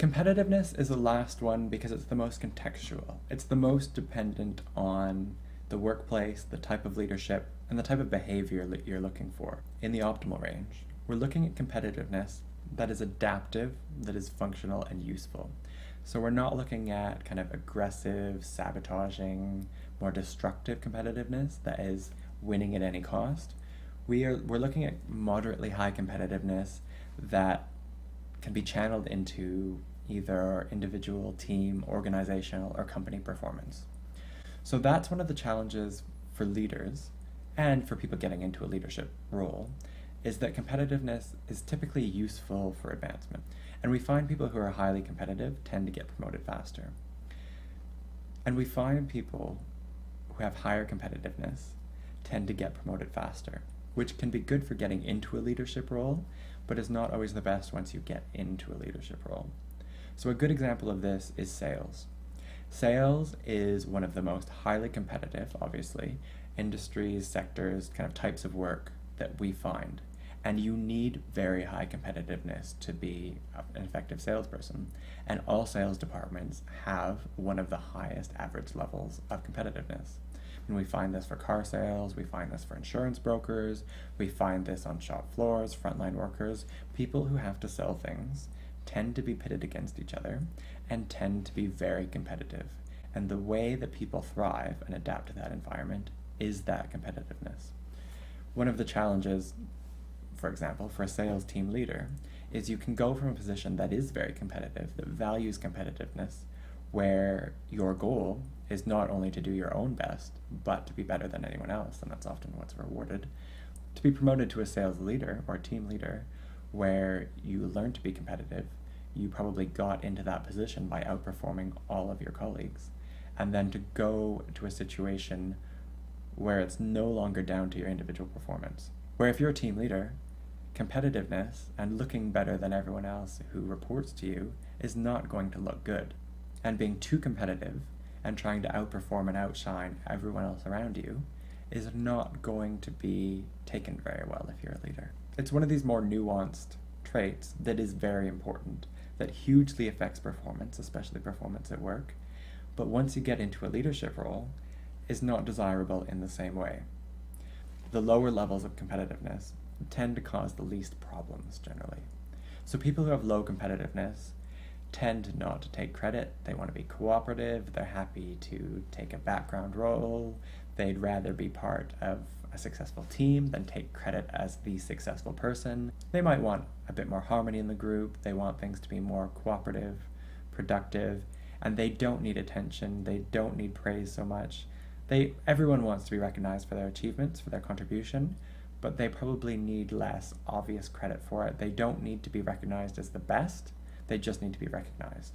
Competitiveness is the last one because it's the most contextual. It's the most dependent on the workplace, the type of leadership, and the type of behavior that you're looking for. In the optimal range, we're looking at competitiveness that is adaptive, that is functional and useful. So we're not looking at kind of aggressive, sabotaging, more destructive competitiveness that is winning at any cost. We're looking at moderately high competitiveness that can be channeled into either individual, team, organizational, or company performance. So that's one of the challenges for leaders and for people getting into a leadership role, is that competitiveness is typically useful for advancement. And we find people who are highly competitive tend to get promoted faster. And we find people who have higher competitiveness tend to get promoted faster, which can be good for getting into a leadership role, but is not always the best once you get into a leadership role. So a good example of this is sales. Sales is one of the most highly competitive, obviously, industries, sectors, kind of types of work that we find. And you need very high competitiveness to be an effective salesperson. And all sales departments have one of the highest average levels of competitiveness. And we find this for car sales, we find this for insurance brokers, we find this on shop floors, frontline workers. People who have to sell things tend to be pitted against each other and tend to be very competitive. And the way that people thrive and adapt to that environment is that competitiveness. One of the challenges, for example, for a sales team leader, is you can go from a position that is very competitive, that values competitiveness, where your goal is not only to do your own best, but to be better than anyone else, and that's often what's rewarded, to be promoted to a sales leader or team leader where you learn to be competitive. You probably got into that position by outperforming all of your colleagues, and then to go to a situation where it's no longer down to your individual performance. Where if you're a team leader, competitiveness and looking better than everyone else who reports to you is not going to look good. And being too competitive and trying to outperform and outshine everyone else around you is not going to be taken very well if you're a leader. It's one of these more nuanced traits that is very important, that hugely affects performance, especially performance at work, but once you get into a leadership role, is not desirable in the same way. The lower levels of competitiveness tend to cause the least problems generally. So people who have low competitiveness tend not to take credit. They want to be cooperative. They're happy to take a background role. They'd rather be part of a successful team than take credit as the successful person. They might want a bit more harmony in the group. They want things to be more cooperative, productive, and they don't need attention. They don't need praise so much. Everyone wants to be recognized for their achievements, for their contribution, but they probably need less obvious credit for it. They don't need to be recognized as the best. They just need to be recognized.